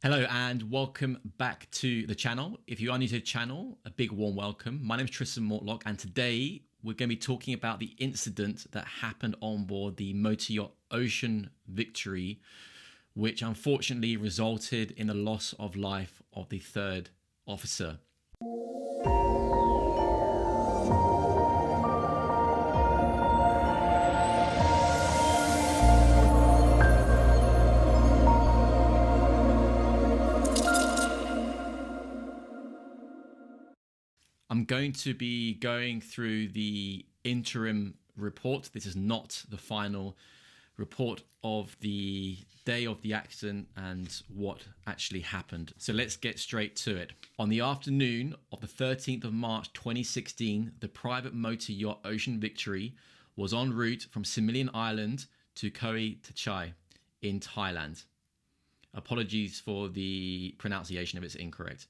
Hello and welcome back to the channel. If you are new to the channel, a big warm welcome. My name is Tristan Mortlock and today we're going to be talking about the incident that happened on board the motor yacht Ocean Victory, which unfortunately resulted in the loss of life of the third officer. I'm going to be going through the interim report. This is not the final report of the day of the accident and what actually happened. So let's get straight to it. On the afternoon of the 13th of March 2016, the private motor yacht Ocean Victory was en route from Similian Island to Koh Tachai in Thailand. Apologies for the pronunciation if it's incorrect.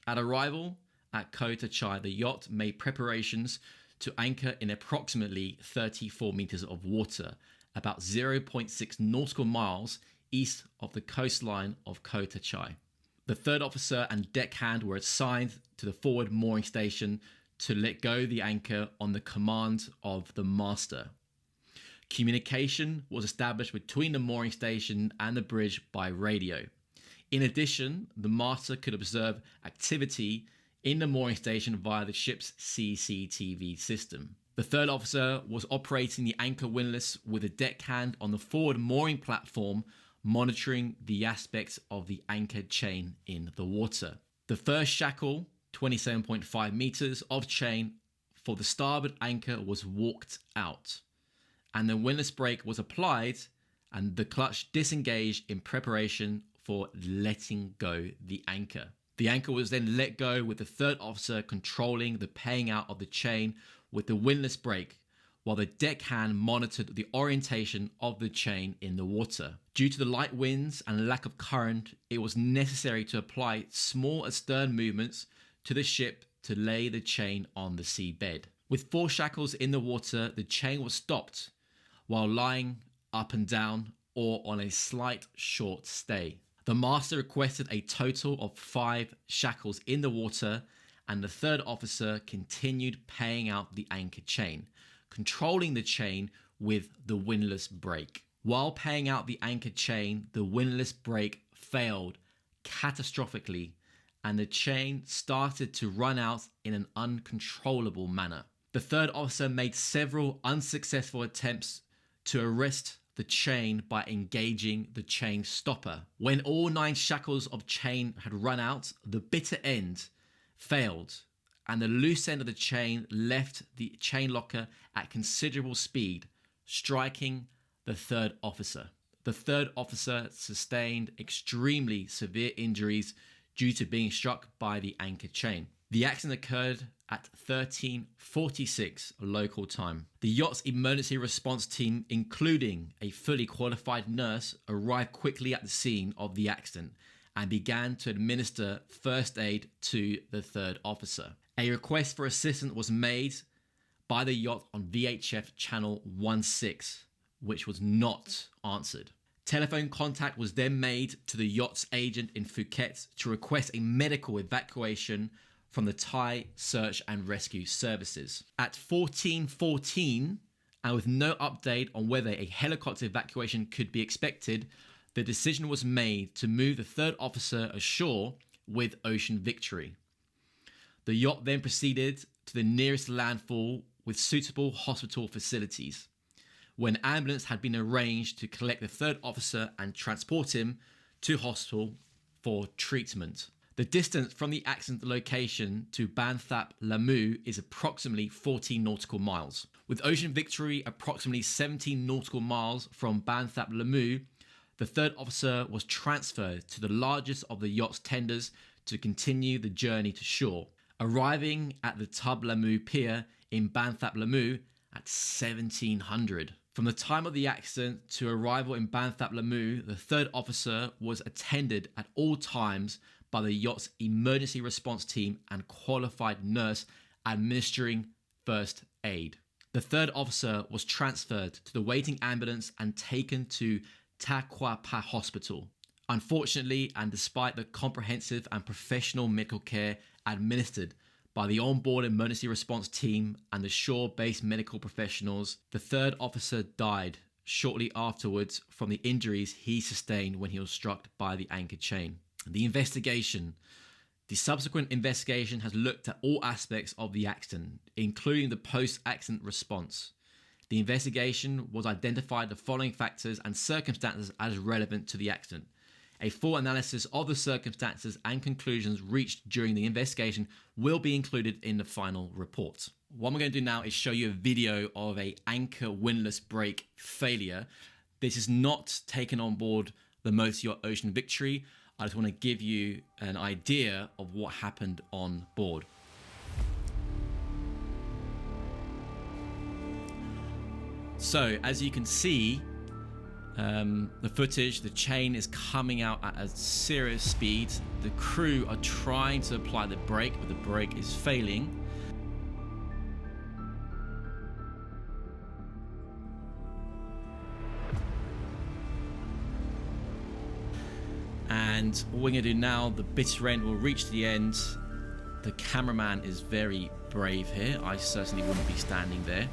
At arrival at Koh Tachai, the yacht made preparations to anchor in approximately 34 meters of water, about 0.6 nautical miles east of the coastline of Koh Tachai. The third officer and deckhand were assigned to the forward mooring station to let go the anchor on the command of the master. Communication was established between the mooring station and the bridge by radio. In addition, the master could observe activity in the mooring station via the ship's CCTV system. The third officer was operating the anchor windlass with a deckhand on the forward mooring platform, monitoring the aspects of the anchor chain in the water. The first shackle, 27.5 meters of chain for the starboard anchor, was walked out, and the windlass brake was applied and the clutch disengaged in preparation for letting go the anchor. The anchor was then let go with the third officer controlling the paying out of the chain with the windlass brake, while the deckhand monitored the orientation of the chain in the water. Due to the light winds and lack of current, it was necessary to apply small astern movements to the ship to lay the chain on the seabed. With 4 shackles in the water, the chain was stopped while lying up and down or on a slight short stay. The master requested a total of 5 shackles in the water, and the third officer continued paying out the anchor chain, controlling the chain with the windlass brake. While paying out the anchor chain, the windlass brake failed catastrophically, and the chain started to run out in an uncontrollable manner. The third officer made several unsuccessful attempts to arrest the chain by engaging the chain stopper. When all 9 shackles of chain had run out, the bitter end failed and the loose end of the chain left the chain locker at considerable speed, striking the third officer. The third officer sustained extremely severe injuries due to being struck by the anchor chain. The accident occurred at 13:46 local time. The yacht's emergency response team, including a fully qualified nurse, arrived quickly at the scene of the accident and began to administer first aid to the third officer. A request for assistance was made by the yacht on VHF channel 16, which was not answered. Telephone contact was then made to the yacht's agent in Phuket to request a medical evacuation from the Thai Search and Rescue Services. At 14:14, and with no update on whether a helicopter evacuation could be expected, the decision was made to move the third officer ashore with Ocean Victory. The yacht then proceeded to the nearest landfall with suitable hospital facilities. When ambulance had been arranged to collect the third officer and transport him to hospital for treatment. The distance from the accident location to Banthap Lamu is approximately 14 nautical miles. With Ocean Victory approximately 17 nautical miles from Banthap Lamu, the third officer was transferred to the largest of the yacht's tenders to continue the journey to shore, arriving at the Tub Lamu pier in Banthap Lamu at 1700. From the time of the accident to arrival in Banthap Lamu, the third officer was attended at all times by the yacht's emergency response team and qualified nurse administering first aid. The third officer was transferred to the waiting ambulance and taken to Ta Kua Pa Hospital. Unfortunately, and despite the comprehensive and professional medical care administered by the onboard emergency response team and the shore-based medical professionals, the third officer died shortly afterwards from the injuries he sustained when he was struck by the anchor chain. The investigation. The subsequent investigation has looked at all aspects of the accident, including the post-accident response. The investigation was identified the following factors and circumstances as relevant to the accident. A full analysis of the circumstances and conclusions reached during the investigation will be included in the final report. What I'm going to do now is show you a video of an anchor windlass brake failure. This is not taken on board the motor-yacht Ocean Victory. I just want to give you an idea of what happened on board. So, as you can see, the footage, the chain is coming out at a serious speed. The crew are trying to apply the brake, but the brake is failing. And what we're going to do now, the bitter end will reach the end. The cameraman is very brave here. I certainly wouldn't be standing there.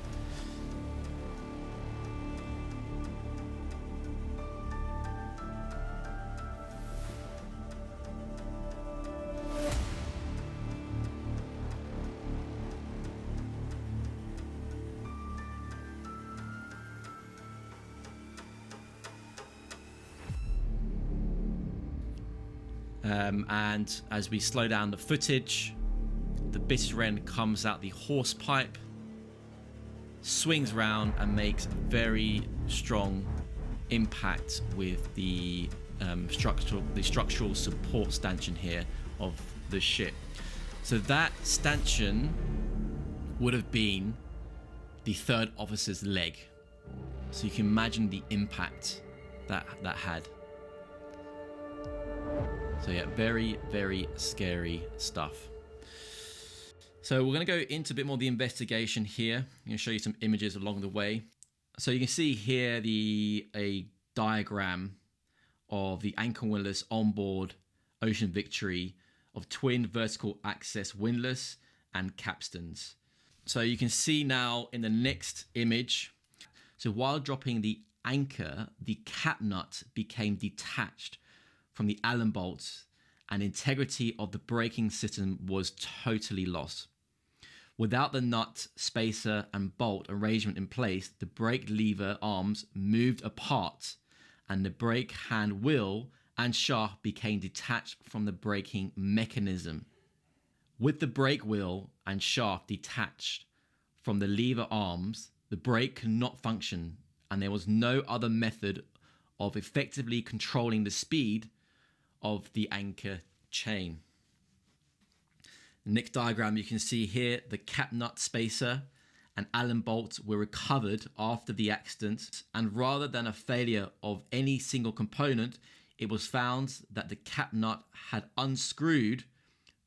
And as we slow down the footage, the bitter end comes out the horse pipe, swings round and makes a very strong impact with the structural support stanchion here of the ship. So that stanchion would have been the third officer's leg. So you can imagine the impact that had. So yeah, very, very scary stuff. So we're going to go into a bit more of the investigation here. I'm going to show you some images along the way. So you can see here a diagram of the anchor windlass onboard Ocean Victory of twin vertical access windlass and capstans. So you can see now in the next image, so while dropping the anchor, the cap nut became detached from the Allen bolts and integrity of the braking system was totally lost. Without the nut, spacer and bolt arrangement in place, the brake lever arms moved apart and the brake hand wheel and shaft became detached from the braking mechanism. With the brake wheel and shaft detached from the lever arms, the brake could not function and there was no other method of effectively controlling the speed of the anchor chain. The next diagram you can see here, the cap nut, spacer and Allen bolts were recovered after the accident, and rather than a failure of any single component, it was found that the cap nut had unscrewed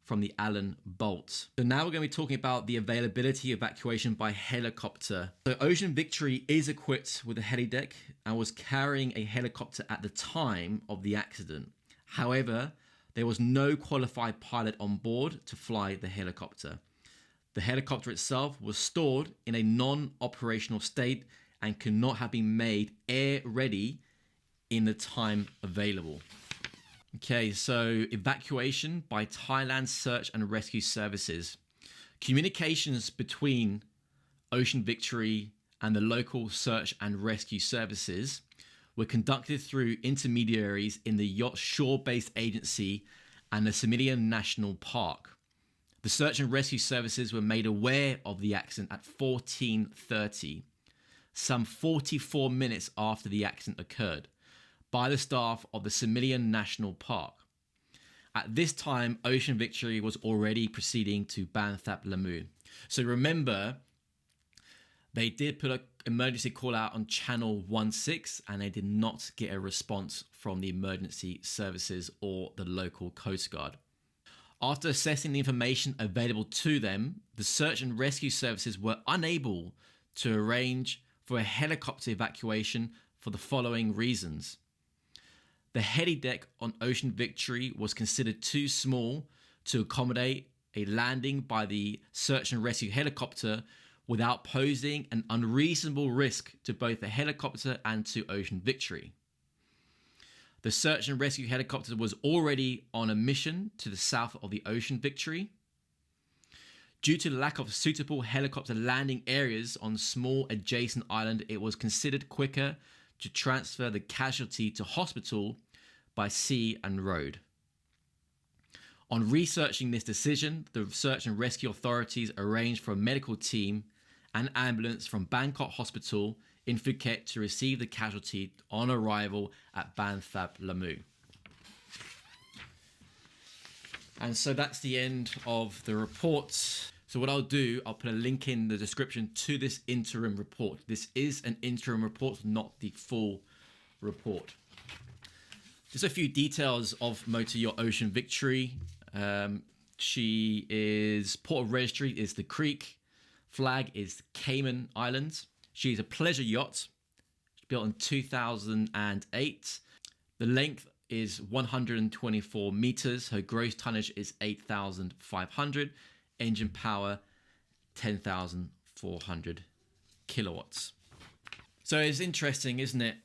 from the Allen bolts. So now we're going to be talking about the availability of evacuation by helicopter. So Ocean Victory is equipped with a heli deck and was carrying a helicopter at the time of the accident. However, there was no qualified pilot on board to fly the helicopter. The helicopter itself was stored in a non-operational state and could not have been made air ready in the time available. Okay, so evacuation by Thailand Search and Rescue Services. Communications between Ocean Victory and the local search and rescue services were conducted through intermediaries in the yacht shore-based agency and the Simillion National Park. The search and rescue services were made aware of the accident at 14:30, some 44 minutes after the accident occurred, by the staff of the Simillion National Park. At this time, Ocean Victory was already proceeding to Banthap Lamu. So remember, they did put an emergency call out on channel 16 and they did not get a response from the emergency services or the local Coast Guard. After assessing the information available to them, the search and rescue services were unable to arrange for a helicopter evacuation for the following reasons. The helideck on Ocean Victory was considered too small to accommodate a landing by the search and rescue helicopter without posing an unreasonable risk to both the helicopter and to Ocean Victory. The search and rescue helicopter was already on a mission to the south of the Ocean Victory. Due to the lack of suitable helicopter landing areas on small adjacent island, it was considered quicker to transfer the casualty to hospital by sea and road. On researching this decision, the search and rescue authorities arranged for a medical team and ambulance from Bangkok Hospital in Phuket to receive the casualty on arrival at Ban Thap Lamu. And so that's the end of the report. So what I'll do, I'll put a link in the description to this interim report. This is an interim report, not the full report. Just a few details of Motor Yacht Ocean Victory. She is, port of registry is the Creek. Flag is Cayman Islands. She's a pleasure yacht, built in 2008. The length is 124 meters. Her gross tonnage is 8,500. Engine power, 10,400 kilowatts. So it's interesting, isn't it?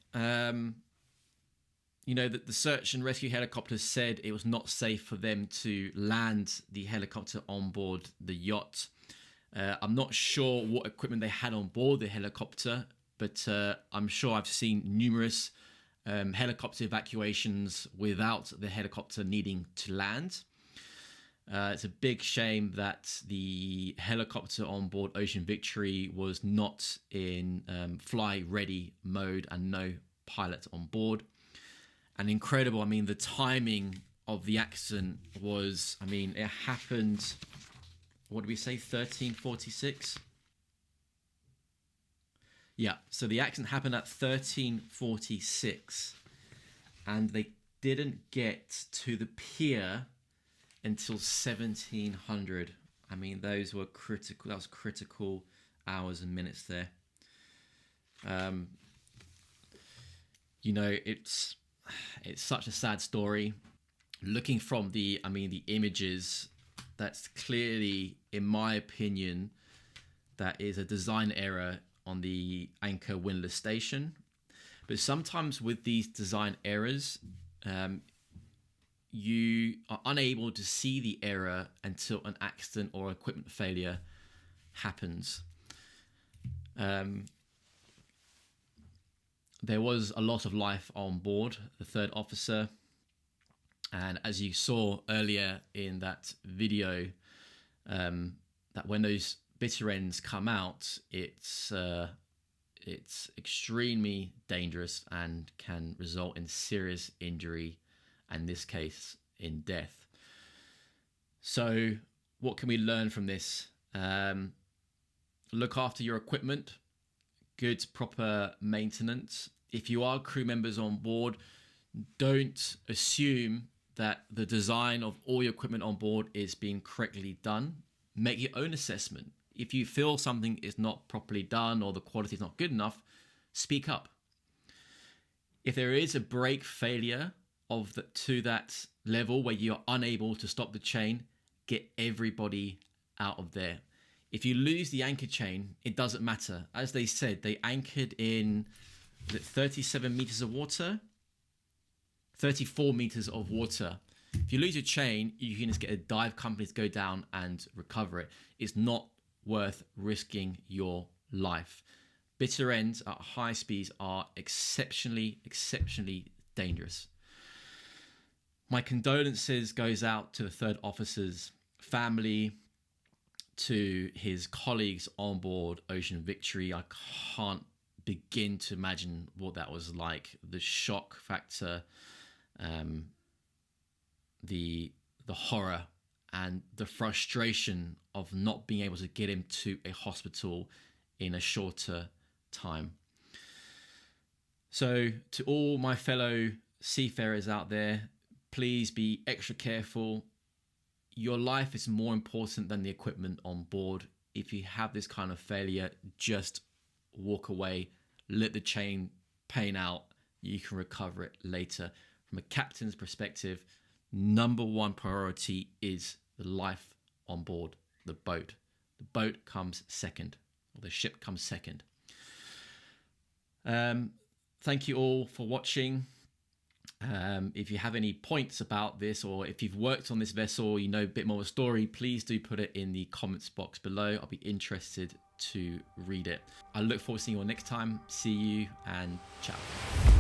You know, that the search and rescue helicopter said it was not safe for them to land the helicopter on board the yacht. I'm not sure what equipment they had on board the helicopter, but I'm sure I've seen numerous helicopter evacuations without the helicopter needing to land. It's a big shame that the helicopter on board Ocean Victory was not in fly ready mode and no pilot on board. And incredible, I mean, the timing of the accident was, I mean, it happened, what did we say, 1346? Yeah, so the accident happened at 1346 and they didn't get to the pier until 1700. I mean, those were critical, that was critical hours and minutes there. You know, it's such a sad story. Looking from the images, that's clearly, in my opinion, that is a design error on the anchor windlass station. But sometimes with these design errors, you are unable to see the error until an accident or equipment failure happens. There was a loss of life on board, the third officer. And as you saw earlier in that video, that when those bitter ends come out, it's extremely dangerous and can result in serious injury, and in this case, in death. So what can we learn from this? Look after your equipment, good proper maintenance. If you are crew members on board, don't assume that the design of all your equipment on board is being correctly done. Make your own assessment. If you feel something is not properly done or the quality is not good enough, speak up. If there is a brake failure to that level where you're unable to stop the chain, get everybody out of there. If you lose the anchor chain, it doesn't matter. As they said, they anchored in 37 meters of water, 34 meters of water. If you lose your chain, you can just get a dive company to go down and recover it. It's not worth risking your life. Bitter ends at high speeds are exceptionally dangerous. My condolences goes out to the third officer's family, to his colleagues on board Ocean Victory. I can't begin to imagine what that was like. The shock factor, the horror, and the frustration of not being able to get him to a hospital in a shorter time. So to all my fellow seafarers out there, please be extra careful. Your life is more important than the equipment on board. If you have this kind of failure, just walk away, let the chain pain out. You can recover it later. from a captain's perspective, number one priority is the life on board the boat. The boat comes second, or the ship comes second. Thank you all for watching. If you have any points about this, or if you've worked on this vessel, you know a bit more of a story, please do put it in the comments box below. I'll be interested to read it. I look forward to seeing you all next time. See you and ciao.